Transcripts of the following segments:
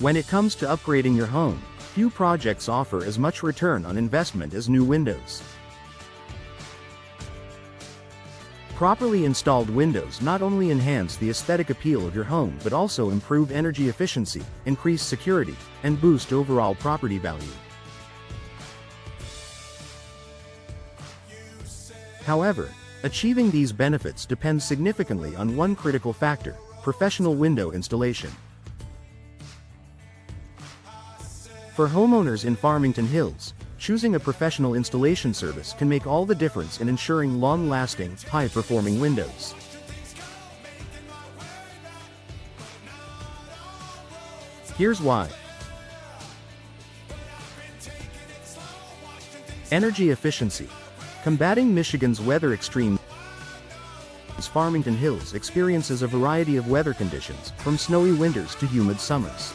When it comes to upgrading your home, few projects offer as much return on investment as new windows. Properly installed windows not only enhance the aesthetic appeal of your home but also improve energy efficiency, increase security, and boost overall property value. However, achieving these benefits depends significantly on one critical factor: professional window installation. For homeowners in Farmington Hills, choosing a professional installation service can make all the difference in ensuring long-lasting, high-performing windows. Here's why. Energy efficiency. Combating Michigan's weather extremes, Farmington Hills experiences a variety of weather conditions, from snowy winters to humid summers.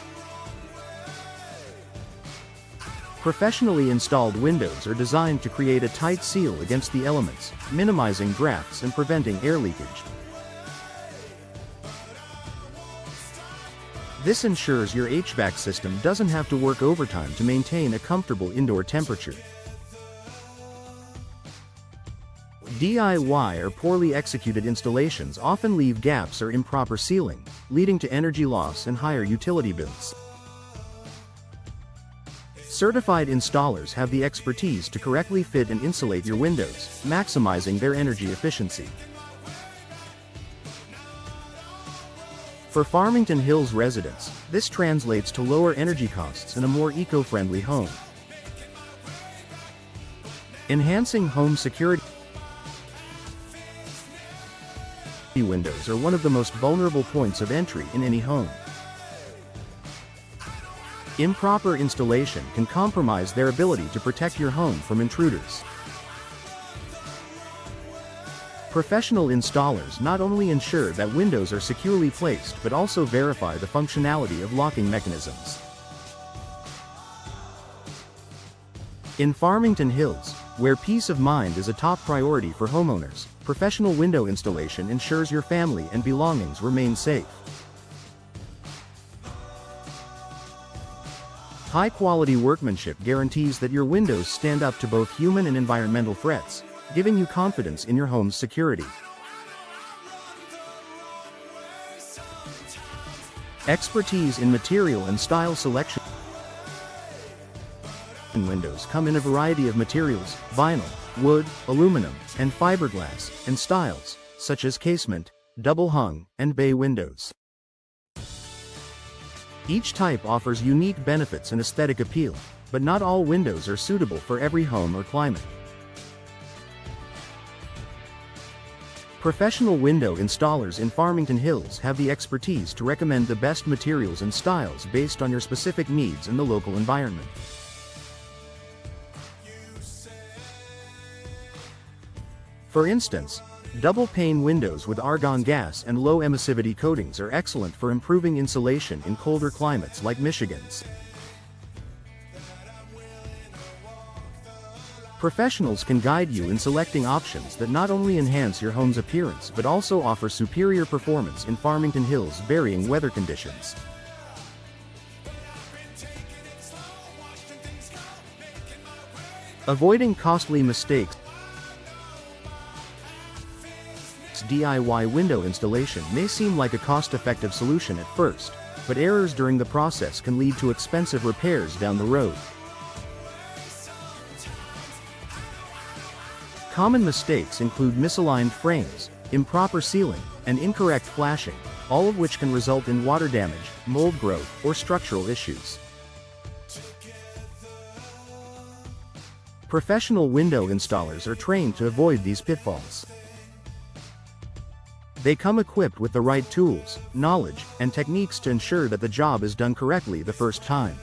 Professionally installed windows are designed to create a tight seal against the elements, minimizing drafts and preventing air leakage. This ensures your HVAC system doesn't have to work overtime to maintain a comfortable indoor temperature. DIY or poorly executed installations often leave gaps or improper sealing, leading to energy loss and higher utility bills. Certified installers have the expertise to correctly fit and insulate your windows, maximizing their energy efficiency. For Farmington Hills residents, this translates to lower energy costs and a more eco-friendly home. Enhancing home security. Windows are one of the most vulnerable points of entry in any home. Improper installation can compromise their ability to protect your home from intruders. Professional installers not only ensure that windows are securely placed but also verify the functionality of locking mechanisms. In Farmington Hills, where peace of mind is a top priority for homeowners, professional window installation ensures your family and belongings remain safe. High-quality workmanship guarantees that your windows stand up to both human and environmental threats, giving you confidence in your home's security. Expertise in material and style selection. Windows come in a variety of materials: vinyl, wood, aluminum, and fiberglass, and styles, such as casement, double-hung, and bay windows. Each type offers unique benefits and aesthetic appeal, but not all windows are suitable for every home or climate. Professional window installers in Farmington Hills have the expertise to recommend the best materials and styles based on your specific needs and the local environment. For instance, double-pane windows with argon gas and low emissivity coatings are excellent for improving insulation in colder climates like Michigan's. Professionals can guide you in selecting options that not only enhance your home's appearance but also offer superior performance in Farmington Hills' varying weather conditions. Avoiding costly mistakes. DIY window installation may seem like a cost-effective solution at first, but errors during the process can lead to expensive repairs down the road. Common mistakes include misaligned frames, improper sealing, and incorrect flashing, all of which can result in water damage, mold growth, or structural issues. Professional window installers are trained to avoid these pitfalls. They come equipped with the right tools, knowledge, and techniques to ensure that the job is done correctly the first time.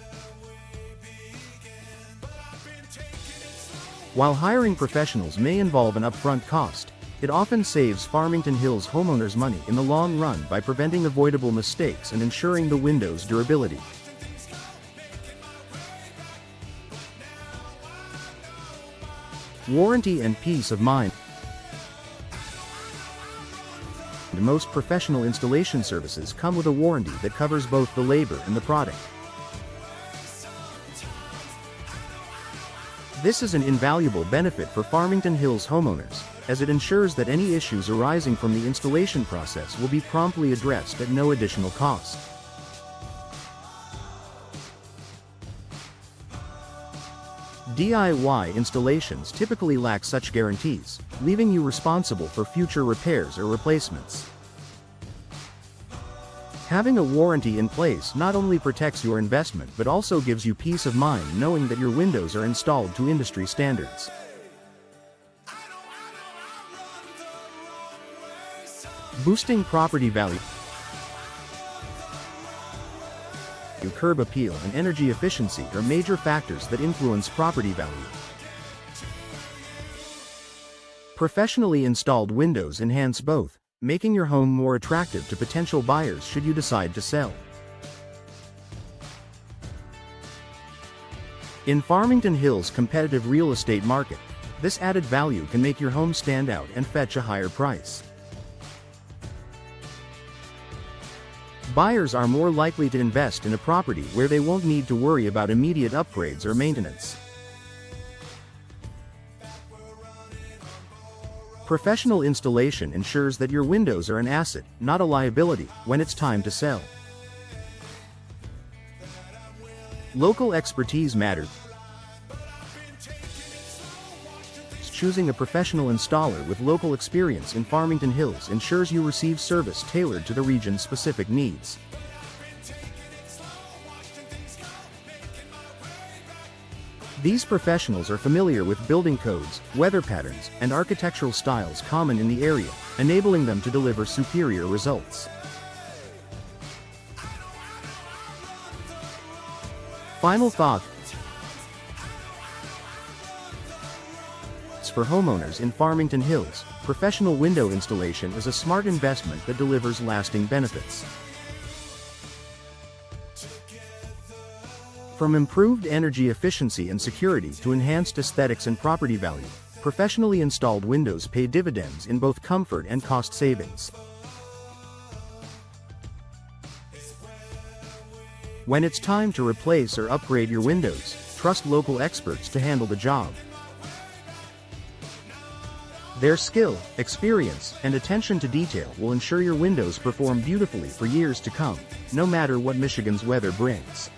While hiring professionals may involve an upfront cost, it often saves Farmington Hills homeowners money in the long run by preventing avoidable mistakes and ensuring the window's durability. Warranty and peace of mind. Most professional installation services come with a warranty that covers both the labor and the product. This is an invaluable benefit for Farmington Hills homeowners, as it ensures that any issues arising from the installation process will be promptly addressed at no additional cost. DIY installations typically lack such guarantees, leaving you responsible for future repairs or replacements. Having a warranty in place not only protects your investment but also gives you peace of mind knowing that your windows are installed to industry standards. Boosting property value. Curb appeal and energy efficiency are major factors that influence property value. Professionally installed windows enhance both, making your home more attractive to potential buyers should you decide to sell. In Farmington Hills' competitive real estate market, this added value can make your home stand out and fetch a higher price. Buyers are more likely to invest in a property where they won't need to worry about immediate upgrades or maintenance. Professional installation ensures that your windows are an asset, not a liability, when it's time to sell. Local expertise matters. Choosing a professional installer with local experience in Farmington Hills ensures you receive service tailored to the region's specific needs. These professionals are familiar with building codes, weather patterns, and architectural styles common in the area, enabling them to deliver superior results. Final thought. For homeowners in Farmington Hills, professional window installation is a smart investment that delivers lasting benefits. From improved energy efficiency and security to enhanced aesthetics and property value, professionally installed windows pay dividends in both comfort and cost savings. When it's time to replace or upgrade your windows, trust local experts to handle the job. Their skill, experience, and attention to detail will ensure your windows perform beautifully for years to come, no matter what Michigan's weather brings.